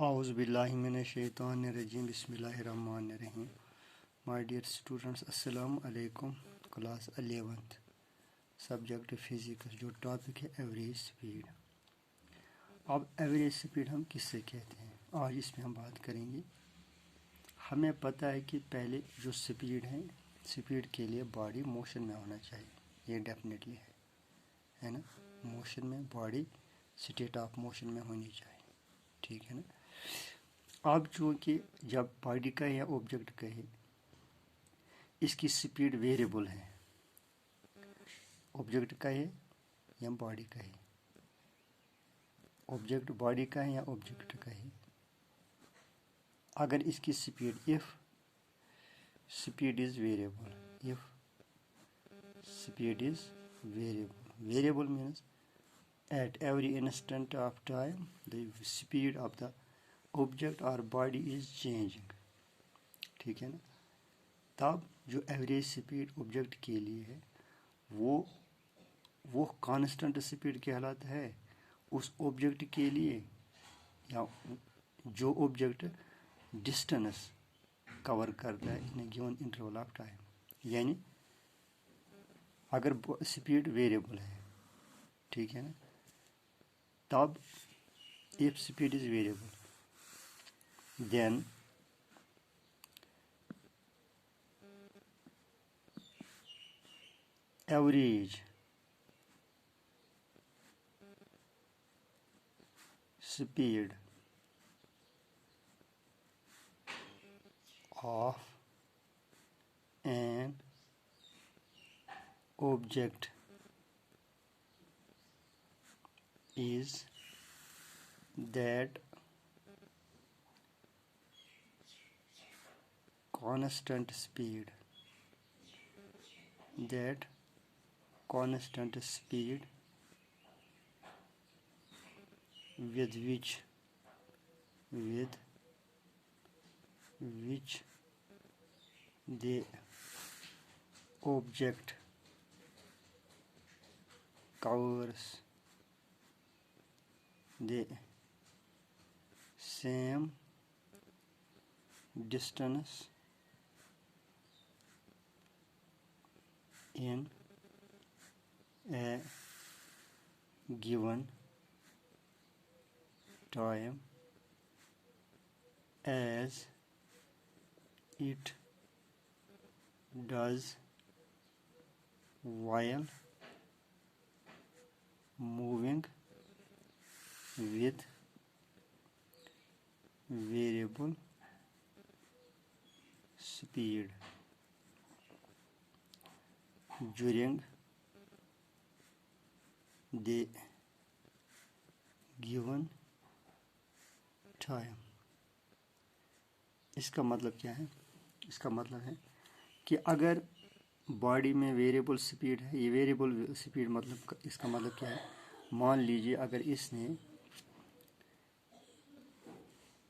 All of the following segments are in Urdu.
اعوذ باللہ من الشیطان الرجیم بسم اللہ الرحمن الرحیم. مائی ڈیئر اسٹوڈنٹس، السلام علیکم. کلاس 11th سبجیکٹ فزکس، جو ٹاپک ہے ایوریج سپیڈ. اب ایوریج سپیڈ ہم کس سے کہتے ہیں، آج اس میں ہم بات کریں گے. ہمیں پتہ ہے کہ پہلے جو سپیڈ ہے، سپیڈ کے لیے باڈی موشن میں ہونا چاہیے، یہ ڈیفینیٹلی ہے نا. موشن میں باڈی اسٹیٹ آف موشن میں ہونی چاہیے، ٹھیک ہے نا. اب چونکہ جب باڈی کا یا آبجیکٹ کا ہے، اس کی سپیڈ ویریبل ہے. آبجیکٹ کا ہے یا باڈی کا ہے، آبجیکٹ باڈی کا ہے یا آبجیکٹ کا ہے. اگر اس کی speed speed is variable, speed is variable means at every instant of time the speed of the object or body is changing. ٹھیک ہے نا. تب جو ایوریج سپیڈ آبجیکٹ کے لیے ہے وہ کانسٹنٹ سپیڈ کہلاتا ہے. اس آبجیکٹ کے لیے یا جو آبجیکٹ ڈسٹنس کور کرتا ہے in a given interval of time. یعنی اگر سپیڈ ویریبل ہے، ٹھیک ہے نا، تب if speed is variable then average speed of an object is that constant speed with which the object covers the same distance in a given time as it does while moving with variable speed during the given time. اس کا مطلب کیا ہے؟ اس کا مطلب ہے کہ اگر باڈی میں ویریبل سپیڈ ہے، یہ ویریبل سپیڈ مطلب اس کا مطلب کیا ہے؟ مان لیجئے اگر اس نے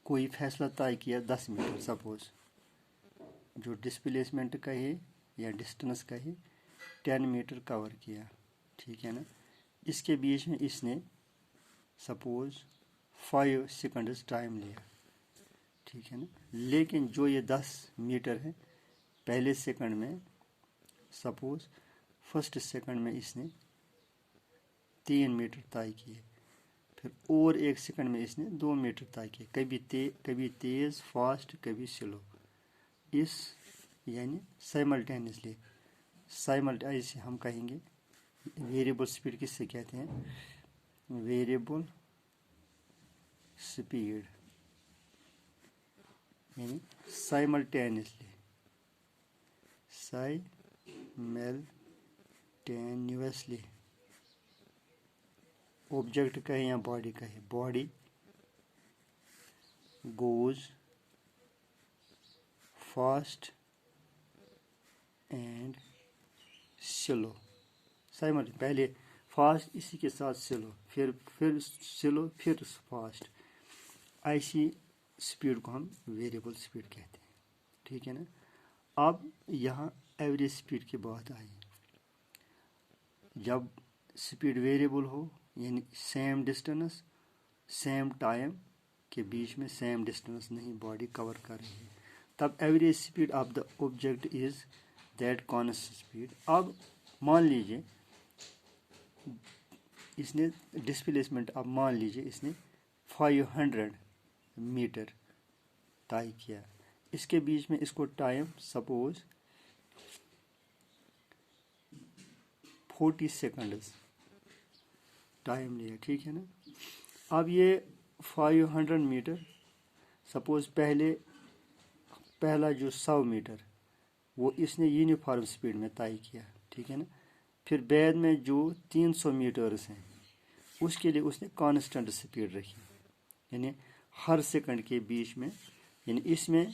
کوئی فیصلہ طے کیا 10 میٹر، سپوز جو ڈسپلیسمنٹ کا ہے یا ڈسٹنس کا ہے 10 میٹر کور کیا، ٹھیک ہے نا. اس کے بیچ میں اس نے سپوز 5 سیکنڈز ٹائم لیا، ٹھیک ہے نا. لیکن جو یہ 10 میٹر ہے، پہلے سیکنڈ میں سپوز فرسٹ سیکنڈ میں اس نے 3 میٹر طے کیے، پھر اور ایک سیکنڈ میں اس نے 2 میٹر طے کیے. کبھی تیز فاسٹ، کبھی سلو. اس یعنی سائملٹینیسلی ہم کہیں گے ویریبل سپیڈ کس سے کہتے ہیں؟ ویریبل سپیڈ یعنی سائملٹینیسلی آبجیکٹ کا ہے یا باڈی کا ہے. Body goes fast and slow. پہلے فاسٹ، اسی کے ساتھ سلو، پھر سلو، پھر فاسٹ. ایسی سپیڈ کو ہم ویریبل سپیڈ کہتے ہیں، ٹھیک ہے نا. اب یہاں ایوریج سپیڈ کی بات آئی. جب سپیڈ ویریبل ہو یعنی سیم ڈسٹنس سیم ٹائم کے بیچ میں سیم ڈسٹینس نہیں باڈی کور کر رہی ہے، تب average speed of the object is that constant speed. اب مان لیجیے اس نے ڈسپلیسمنٹ، اب مان لیجیے اس نے 500 میٹر طے کیا، اس کے بیچ میں اس کو ٹائم سپوز 40 سیکنڈز ٹائم لیا، ٹھیک ہے نا. اب یہ 500 میٹر سپوز پہلا جو 100 میٹر وہ اس نے یونیفارم سپیڈ میں طے کیا، ٹھیک ہے نا. پھر بعد میں جو 300 میٹرز ہیں اس کے لیے اس نے کانسٹنٹ سپیڈ رکھی، یعنی ہر سیکنڈ کے بیچ میں، یعنی اس میں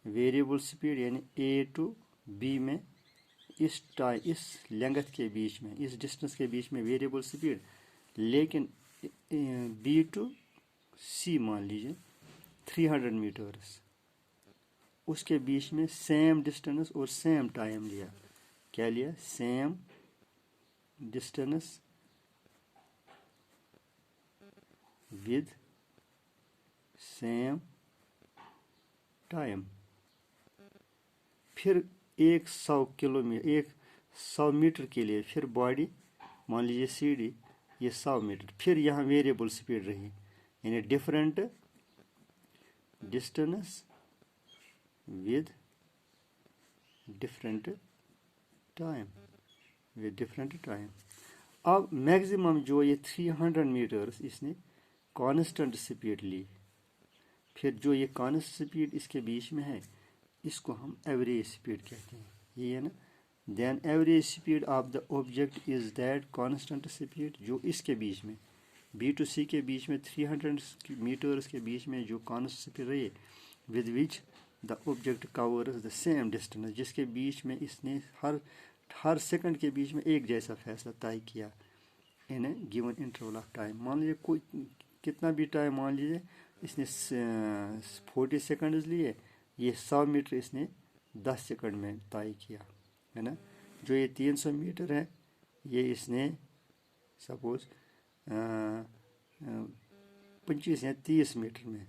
ویریبل سپیڈ یعنی اے ٹو بی میں اس لینگتھ کے بیچ میں، اس ڈسٹنس کے بیچ میں ویریبل سپیڈ، لیکن بی ٹو سی مان لیجیے 300 میٹرز، اس کے بیچ میں سیم ڈسٹنس اور سیم ٹائم لیا. کیا لیا؟ Same distance with same time. پھر 100 میٹر کے لیے پھر باڈی مان لیجیے سی ڈی یہ 100 میٹر، پھر یہاں ویریبل سپیڈ رہی، یعنی different distance with different time. اب میگزیمم جو یہ 300 میٹرز اس نے کانسٹنٹ سپیڈ لی، پھر جو یہ کانسٹنٹ سپیڈ اس کے بیچ میں ہے اس کو ہم ایوریج سپیڈ کہتے ہیں، یہ ہے نا. Then average speed of the object is that constant speed جو اس کے بیچ میں بی ٹو سی کے بیچ میں 300 میٹرز کے بیچ میں جو کانسٹنٹ سپیڈ رہی with which the object covers the same distance, جس کے بیچ میں اس نے ہر سیکنڈ کے بیچ میں ایک جیسا فیصلہ طے کیا in a given interval of time. مان لیجیے کوئی کتنا بھی ٹائم مان لیجیے اس نے 40 سیکنڈز لیے، یہ 100 میٹر اس نے 10 سیکنڈ میں طے کیا ہے نا. جو یہ 300 میٹر ہے یہ اس نے سپوز 25 یا 30 میٹر میں،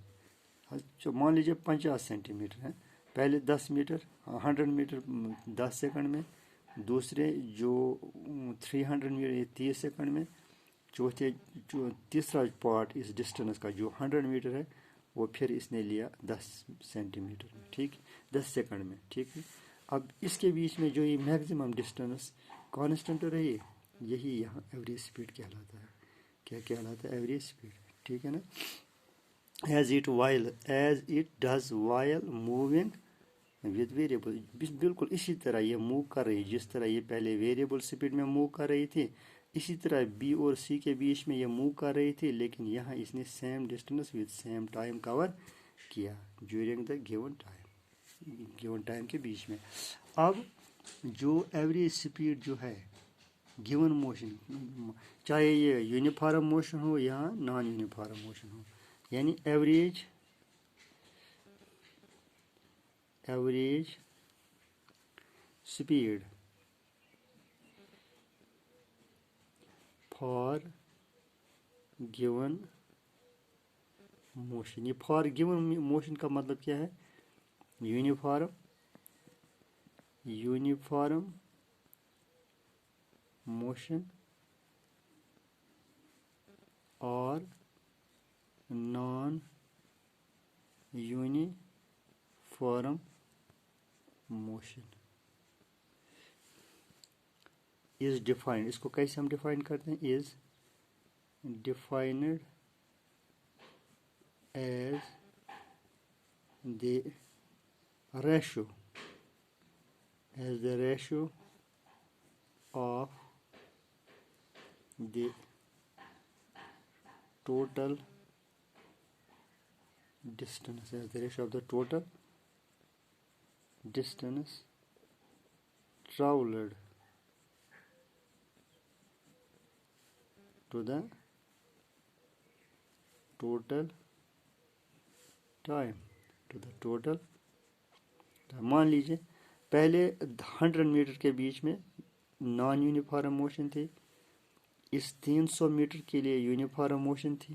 جو مان لیجیے 50 سینٹی میٹر ہے، پہلے 10 میٹر 100 میٹر 10 سیکنڈ میں، دوسرے جو 300 میٹر یہ 30 سیکنڈ میں، جو تیسرا پارٹ اس ڈسٹنس کا جو 100 میٹر ہے وہ پھر اس نے لیا 10 سینٹی میٹر میں، ٹھیک 10 سیکنڈ میں، ٹھیک ہے. اب اس کے بیچ میں جو یہ میگزیمم ڈسٹنس کانسٹنٹ رہی یہی یہاں ایوریج سپیڈ کہلاتا ہے. کیا کہلاتا ہے؟ ایوریج سپیڈ، ٹھیک ہے نا. As it does while moving with variable, بالکل اسی طرح یہ موو کر رہی، جس طرح یہ پہلے ویریبل سپیڈ میں موو کر رہی تھی اسی طرح بی اور سی کے بیچ میں یہ موو کر رہی تھی، لیکن یہاں اس نے same distance with same time cover کیا ڈیورنگ دا گیون ٹائم کے بیچ میں. اب جو ایوریج سپیڈ جو ہے گیون موشن، چاہے یہ یونیفارم موشن ہو یا نان یونیفارم موشن ہو، یعنی average speed for given motion. یہ فار گیون موشن کا مطلب کیا ہے؟ یونیفارم موشن اور non uniform motion is defined. اس کو کیسے ہم ڈیفائن کرتے ہیں؟ Is defined as the ratio of the total distance traveled to the total time. مان لیجیے پہلے 100 میٹر کے بیچ میں نان یونیفارم موشن تھی، اس 300 میٹر کے لیے یونیفارم موشن تھی،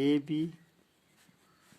AB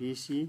BC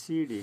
CD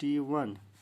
T1,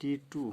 T2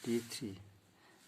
T3।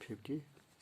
50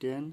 10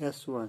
S1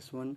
S1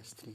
S3,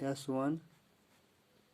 S1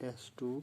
S2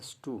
S2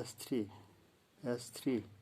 S3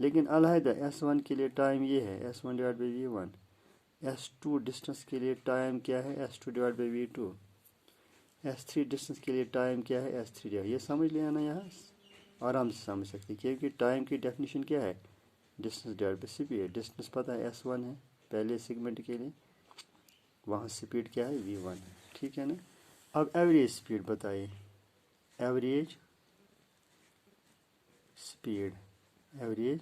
لیکن علیحدہ S1 کے لیے ٹائم یہ ہے S1 divide by V1. S2 distance کے لیے ٹائم کیا ہے S2 divide by V2. S3 distance کے لیے ٹائم کیا ہے S3 ڈیوائڈ. یہ سمجھ لیا نا یہاں آرام سے سمجھ سکتے کیونکہ ٹائم کی ڈیفینیشن کیا ہے distance divide by speed. Distance پتہ ہے S1 ہے پہلے سیگمنٹ کے لیے, وہاں اسپیڈ کیا ہے V1 ہے. ٹھیک ہے نا. اب ایوریج اسپیڈ بتائیے. ایوریج اسپیڈ, ایوریج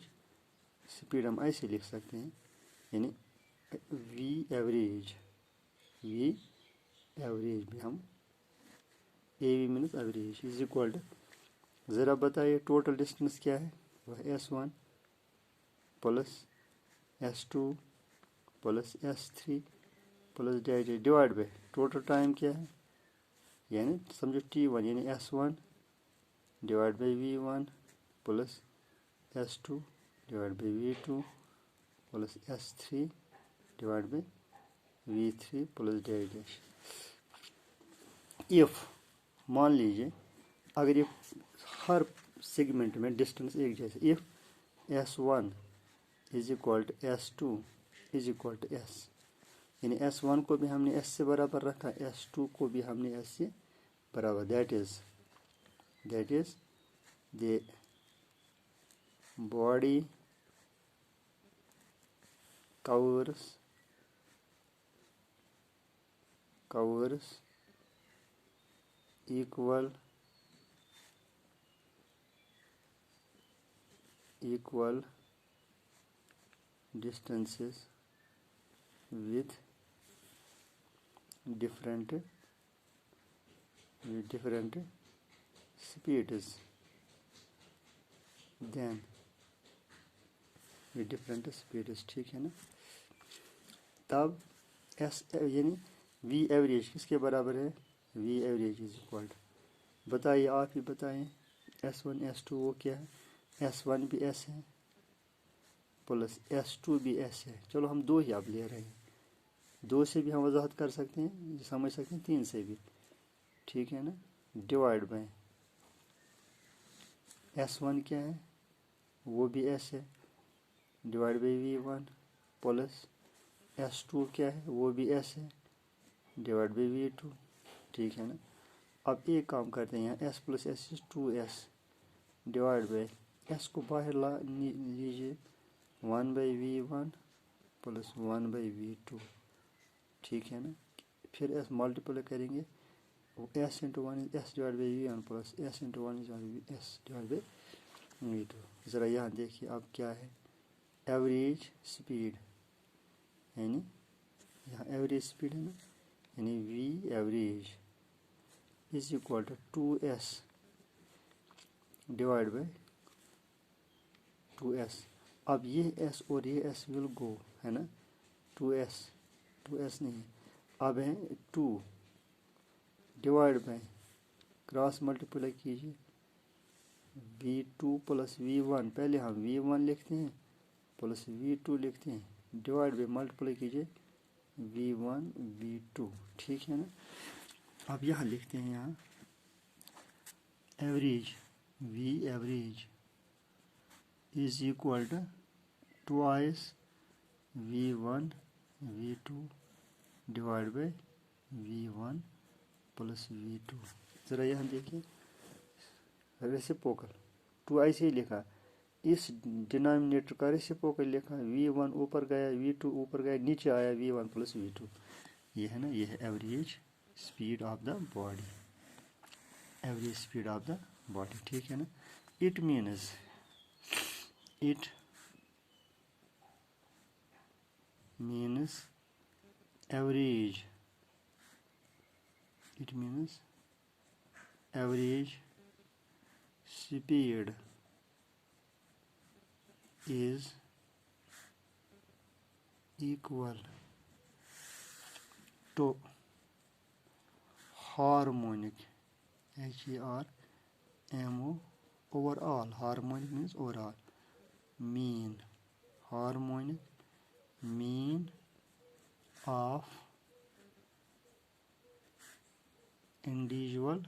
اسپیڈ ہم ایسے لکھ سکتے ہیں یعنی وی ایوریج بھی ہم A V means average is equal to. ذرا بتائیے ٹوٹل ڈسٹنس کیا ہے, وہ S1 plus S2 plus S3 plus divide by total time کیا ہے یعنی سمجھو T1 یعنی S1 divide by V1 plus S2 divide by V2 plus S3 divide by V3 plus dash. If مان لیجیے اگر یہ ہر سیگمنٹ میں ڈسٹنس ایک جیسے, if S1 is equal to S2 is equal to S, یعنی S1 کو بھی ہم نے S سے برابر رکھا, S2 کو بھی ہم نے S سے برابر. That is the body covers equal distances with different speeds then with different speeds. ٹھیک ہے نا. تب ایس یعنی وی ایوریج کس کے برابر ہے, V average is equal to, بتائیے آپ ہی بتائیں S1 S2 وہ کیا ہے, S1 بھی S ہے پلس S2 بھی S ہے. چلو ہم دو ہی اب لے رہے ہیں, دو سے بھی ہم وضاحت کر سکتے ہیں, سمجھ سکتے ہیں, تین سے بھی. ٹھیک ہے نا. ڈیوائڈ بائی S1 کیا ہے وہ بھی S ہے divide by V1 plus S2 کیا ہے وہ بھی S ہے ڈیوائڈ بائی V2. ٹھیک ہے نا. اب ایک کام کرتے ہیں یہاں S plus S is 2S divide by S کو باہر لیجیے 1 by V1 plus 1 by V2. ٹھیک ہے نا. پھر S ملٹیپلائی کریں گے, S into 1 is S divide by V1 plus S into 1 is S divide by V2. ذرا یہاں دیکھیے اب کیا ہے ایوریج اسپیڈ, یعنی یہاں ایوریج اسپیڈ ہے نا, یعنی V average is equal to 2S divide by 2S. اب یہ S اور یہ S ول گو ہے نا, 2S نہیں اب ہے 2 ڈیوائڈ بائی کراس ملٹیپلائی کیجیے V2 پلس V1, پہلے ہم V1 لکھتے ہیں پلس V2 لکھتے ہیں ڈیوائڈ بائی ملٹیپلائی کیجیے V1 V2. ٹھیک ہے نا. اب یہاں لکھتے ہیں یہاں average V average is equal to twice V1 V2 divide by V1 plus V2. ذرا یہاں دیکھیں ریسیپروکل 2 ایسے ہی لکھا, اس ڈینامینیٹر کا ریسیپروکل لکھا, V1 اوپر گیا V2 اوپر گیا نیچے آیا V1 پلس V2. یہ ہے نا, یہ ہے average speed of the body, average speed of the body. ٹھیک ہے نا. It means average speed is equal to harmonic HERMO overall. Harmonic means overall. Harmonic mean of individual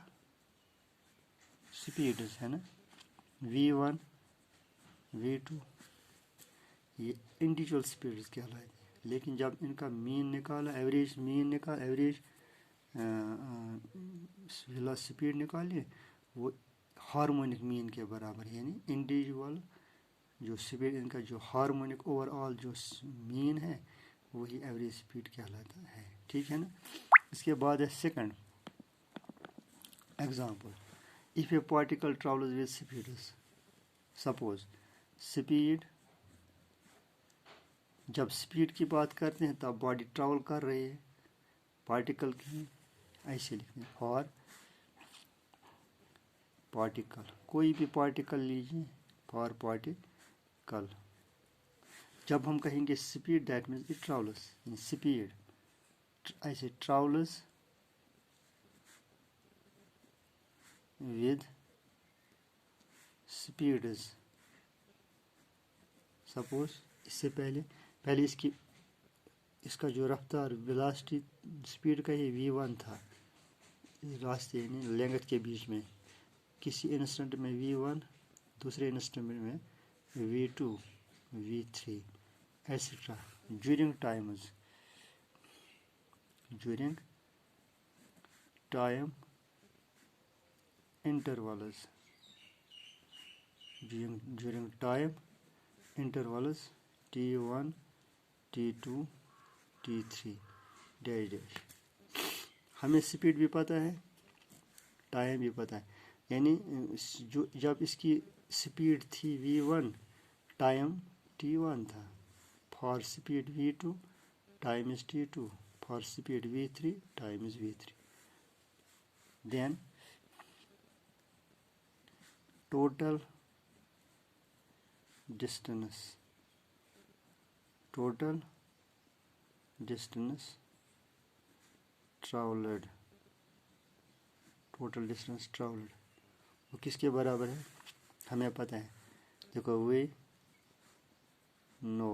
speeds ہے نا, V1 V2 یہ انڈیویجول سپیڈز کہلاتے ہیں. لیکن جب ان کا مین نکالا، ایوریج سپیڈ نکالیے، وہ ہارمونک مین کے برابر، یعنی انڈیویجول جو سپیڈ ان کا جو ہارمونک اوور آل جو مین ہے وہی ایوریج سپیڈ کہلاتا ہے. ٹھیک ہے نا. اس کے بعد ہے second example. If a particle travels with speeds, suppose speed, جب سپیڈ کی بات کرتے ہیں تب باڈی ٹریول کر رہی ہے، پارٹیکل کی ایسے لکھتے ہیں فار پارٹیکل، کوئی بھی پارٹیکل لیجیے، فار پارٹیکل. جب ہم کہیں گے speed that means it travels, speed ایسے ٹریولز ود سپیڈز. سپوز اس سے پہلے اس کا جو رفتار ویلاسٹی سپیڈ کا یہ V1 تھا، راستے یعنی لینگتھ کے بیچ میں، کسی انسٹنٹ میں V1، دوسرے انسٹنٹ میں V2 V3 etcetera. During time intervals T1 T2 T3 dash dash. ہمیں سپیڈ بھی پتہ ہے، ٹائم بھی پتہ ہے، یعنی جب اس کی سپیڈ تھی V1، ٹائم T1 تھا. For speed V2 time is T2. For speed V3 time is V3. Then total distance travelled وہ کس کے برابر ہے ہمیں پتہ ہے. دیکھو وی نو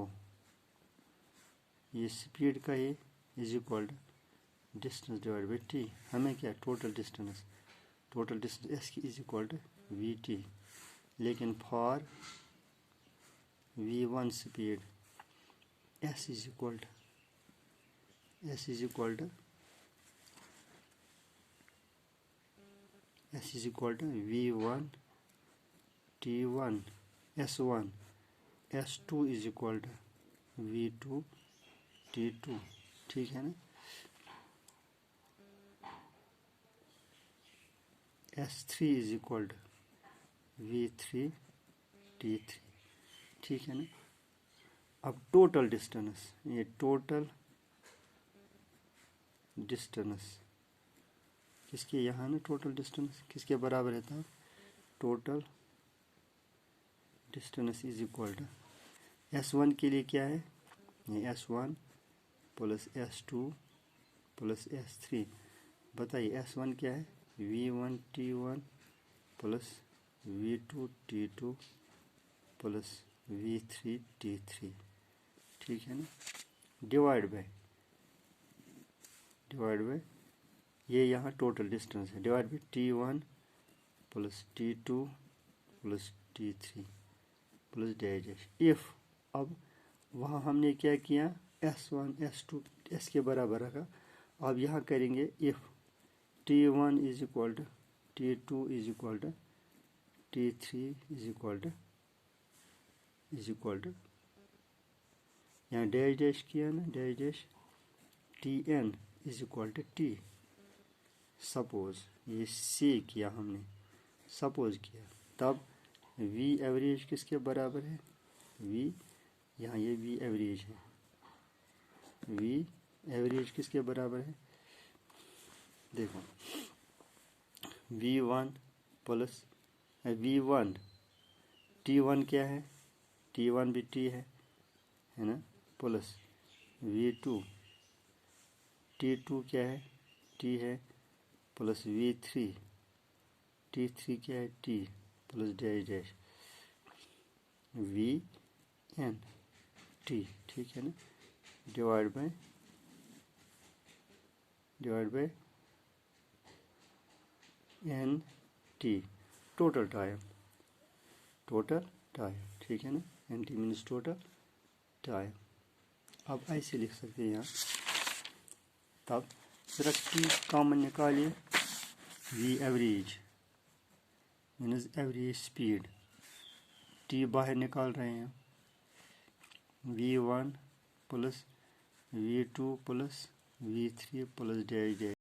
یہ سپیڈ کا ہے is equal distance divide by T. ہمیں کیا ٹوٹل ڈسٹینس ایس کی از اکول وی ٹی. لیکن for V1 speed S is equal V1 T1 S1 S2 is equal V2 T2. ٹھیک ہے نا. S3 is equal V3 T3. ٹھیک ہے نا. اب ٹوٹل ڈسٹینس، یہ ٹوٹل ڈسٹینس کس کے یہاں نا ٹوٹل ڈسٹینس کس کے برابر ہے تھا؟ Total distance is equal S1 کے لیے کیا ہے؟ یہ S1 plus S2 plus S3. بتائیے S1 کیا ہے؟ V1 T1 plus V2 T2 plus V3 T3. ٹھیک ہے نا. ڈیوائڈ بائی یہ یہاں ٹوٹل ڈسٹینس ہے، divide by T1 plus T2 plus T3 plus dash dash. If اب وہاں ہم نے کیا کیا، S1 S2 S کے برابر رکھا. اب یہاں کریں گے if T1 is equal T2 is equal T3 is equal یہاں ڈیش ڈیش کیا نا، dash dash Tn is equal T. Suppose یہ سی کیا ہم نے، سپوز کیا، تب وی ایوریج کس کے برابر ہے؟ وی یہاں یہ وی ایوریج ہے، وی ایوریج کس کے برابر ہے؟ دیکھو V1 پلس V1 T1 کیا ہے؟ T1 بھی T ہے نا، پلس V2 T2 کیا ہے؟ T ہے، پلس V3 T3 کیا ہے؟ T plus dash dash VN T. ٹھیک ہے نا. Divide by N T total time. ٹھیک ہے نا. N T minus total time. اب ایسے لکھ سکتے ہیں یہاں. تب ذرا ٹی کامن نکالیے. V average means average speed. T باہر نکال رہے ہیں. V1 plus V2 plus V3 plus dash dash.